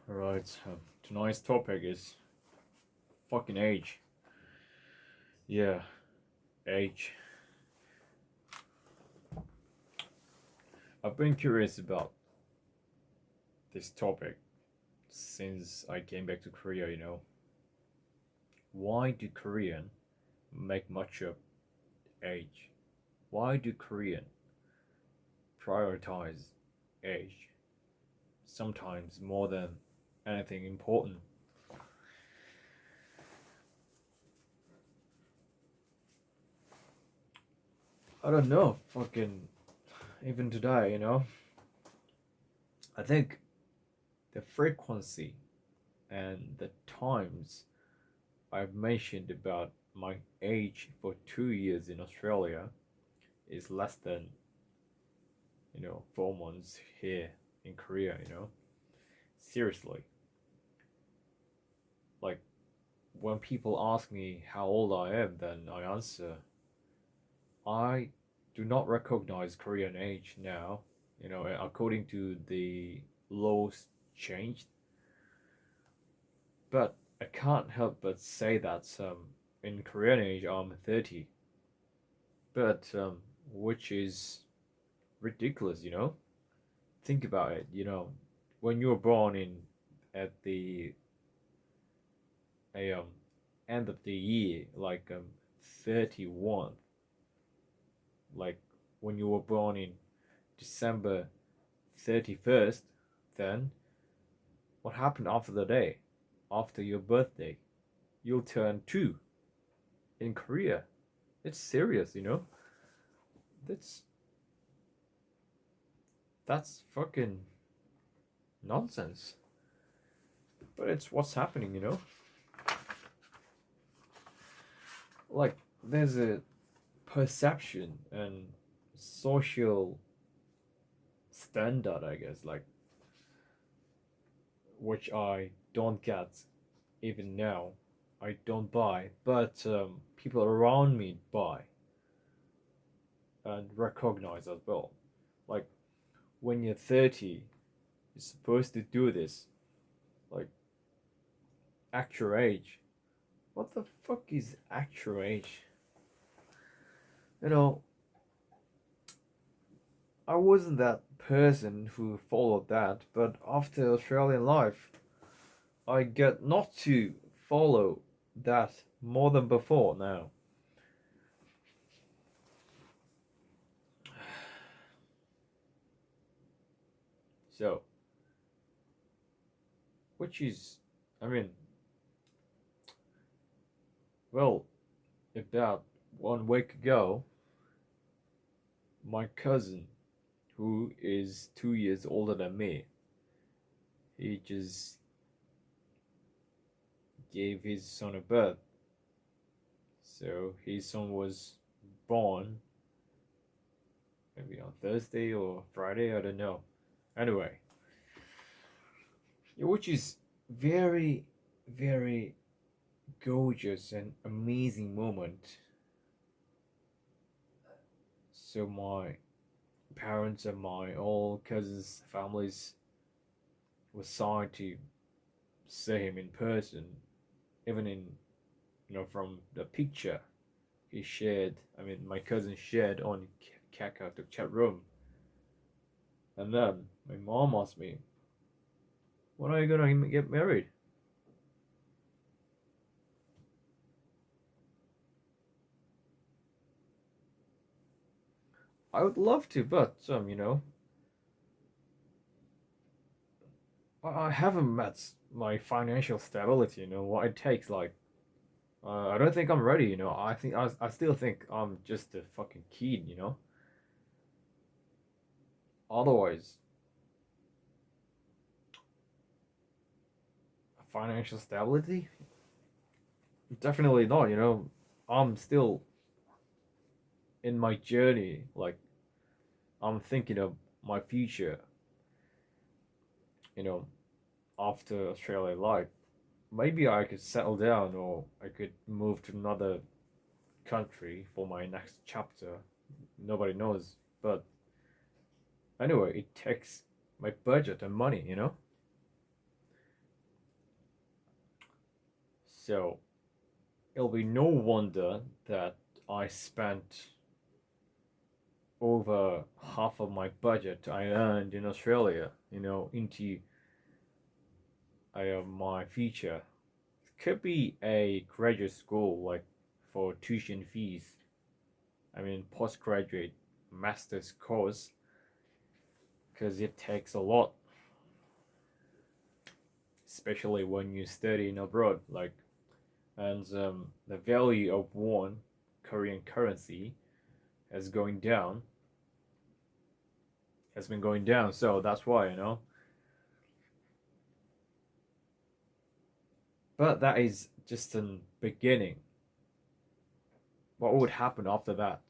Right. Tonight's topic is fucking age. Yeah, age. I've been curious about this topic since I came back to Korea. Why do Korean make much of age? Why do Korean prioritize age? Sometimes more than anything important. I don't know. Fucking even today. I think the frequency and the times I've mentioned about my age for 2 years in Australia is less than 4 months here in Korea. Seriously, like when people ask me how old I am, then I answer I do not recognize Korean age now. According to the laws changed, but I can't help but say that in Korean age I'm 30, but which is ridiculous. Think about it. When you were born in at the um, end of the year, like 31, like when you were born in December 31st, then what happened after the day? After your birthday, you'll turn 2 in Korea. It's serious. That's that's fucking nonsense. But it's what's happening. Like there's a perception and social standard, I guess, like which I don't get even now. I don't buy, but people around me buy and recognize as well. Like when you're 30, you're supposed to do this. Like actual age. What the fuck is actual age? You know, I wasn't that person who followed that, but after Australian life, I get not to follow that more than before now. So, which is, I mean, well, about 1 week ago, my cousin, who is 2 years older than me, he just gave his son a birth. So his son was born maybe on Thursday or Friday, I don't know. Anyway, which is very, very gorgeous and amazing moment. So my parents and my all cousins, families were signed to see him in person, even in from the picture he shared. I mean, my cousin shared on Kakao, the chat room. And then my mom asked me, "When are you gonna get married?" I would love to, but I haven't met my financial stability. What it takes. Like, I don't think I'm ready. I still think I'm just a fucking kid. Otherwise, financial stability, definitely not. I'm still in my journey. Like, I'm thinking of my future. You know, after Australia life, maybe I could settle down or I could move to another country for my next chapter. Nobody knows. But anyway, it takes my budget and money. So it'll be no wonder that I spent over half of my budget I earned in Australia, into my future. Could be a graduate school, like for tuition fees. I mean, postgraduate master's course, because it takes a lot, especially when you study in abroad. Like, and the value of one Korean currency has going down, has been going down. So that's why. But that is just a beginning. What would happen after that?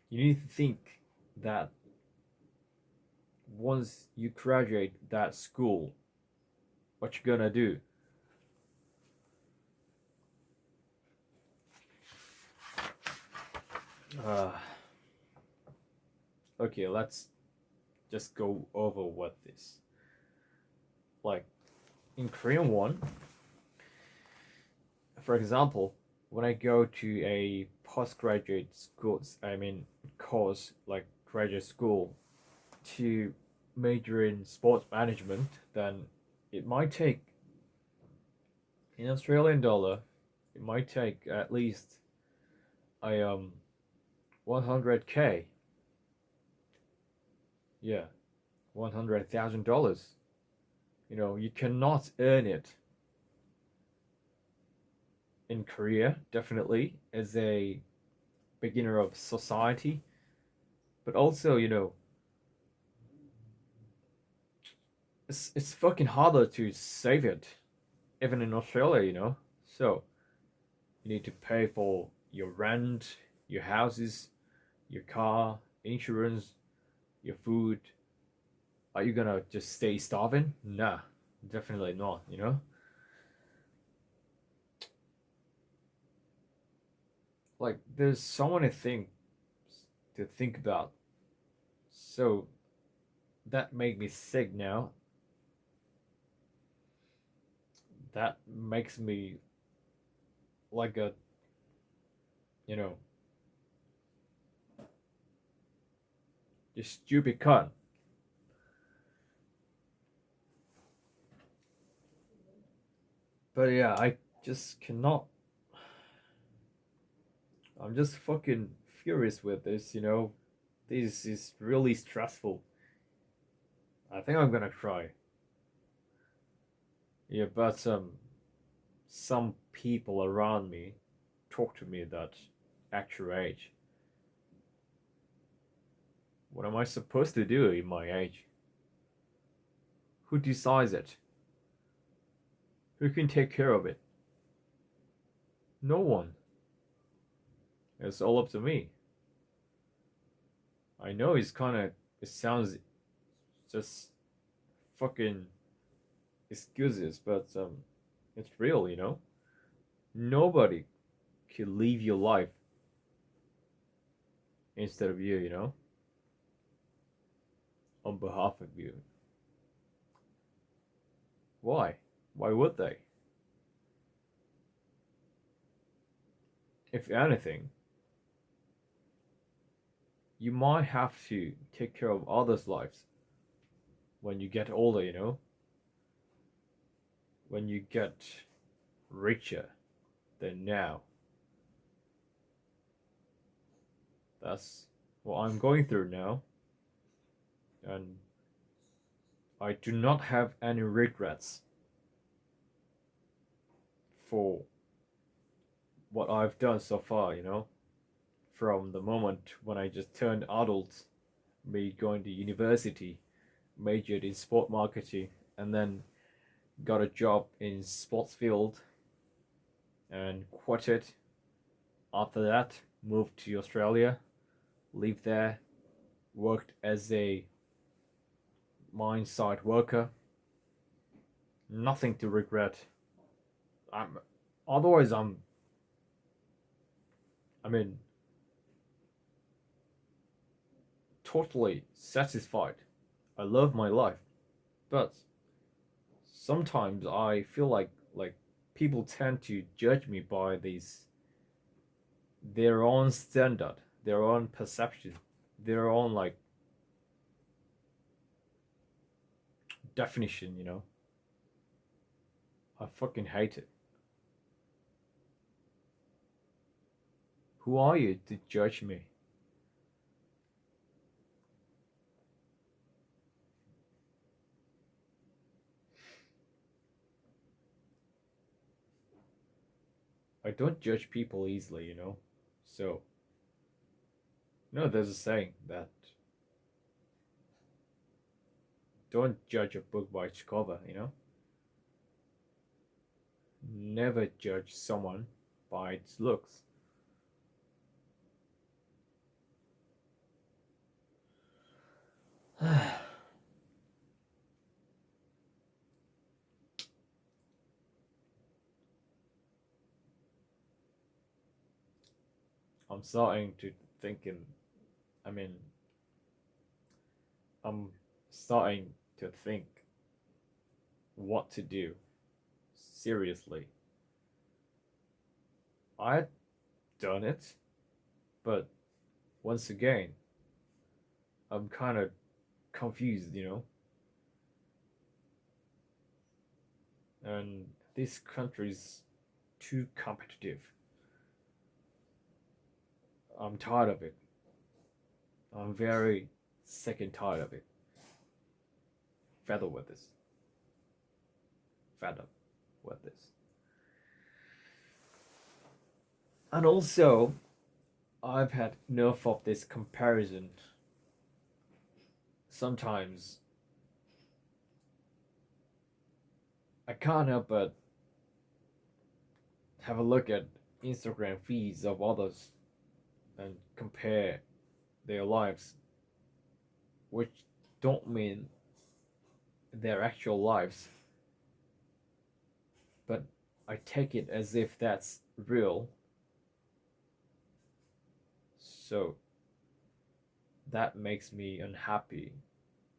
You need to think that once you graduate that school, what you gonna do? Uh, okay, let's just go over what this. Like in Korean one, for example, when I go to a postgraduate school, I mean course like graduate school to major in sports management, then it might take in Australian dollar, it might take at least I 100K. Yeah, $100,000. You cannot earn it in Korea, definitely, as a beginner of society. But also, it's fucking harder to save it, even in Australia. So you need to pay for your rent, your houses, your car, insurance, your food. Are you gonna just stay starving? Nah, definitely not. Like there's so many things to think about. So that make me sick now. That makes me like a you know just stupid cunt. But yeah, I just cannot. I'm just fucking furious with this. This is really stressful. I think I'm gonna cry. Yeah, but some people around me talk to me that actual age. What am I supposed to do in my age? Who decides it? Who can take care of it? No one. It's all up to me. I know it sounds just fucking excuses, but it's real. Nobody can live your life instead of you, on behalf of you. Why? Why would they? If anything, you might have to take care of others' lives when you get older. When you get richer than now. That's what I'm going through now, and I do not have any regrets for what I've done so far. From the moment when I just turned adult, me going to university, majored in sport marketing, and then got a job in sports field and quit it. After that, moved to Australia, lived there, worked as a mine site worker. Nothing to regret. I'm otherwise I mean totally satisfied. I love my life. But sometimes I feel like Like people tend to judge me by these their own standard, their own perception, their own like definition, you know. I fucking hate it. Who are you to judge me? I don't judge people easily, you know. So, there's a saying that don't judge a book by its cover, you know. Never judge someone by its looks. I'm starting to thinking. I mean, I'm starting to think what to do. Seriously, I've done it, but once again, I'm kind of confused, you know. And this country's too competitive. I'm tired of it. I'm very sick and tired of it. Fed up with this. Fed up with this. And also, I've had enough of this comparison. Sometimes I can't help but have a look at Instagram feeds of others and compare their lives, which don't mean their actual lives, but I take it as if that's real. So that makes me unhappy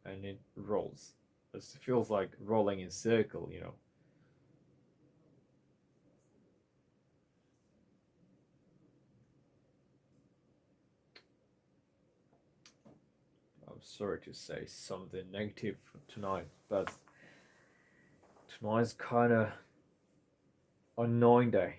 and it rolls. It feels like rolling in circle, you know. I'm sorry to say something negative tonight, but tonight's kind of annoying day.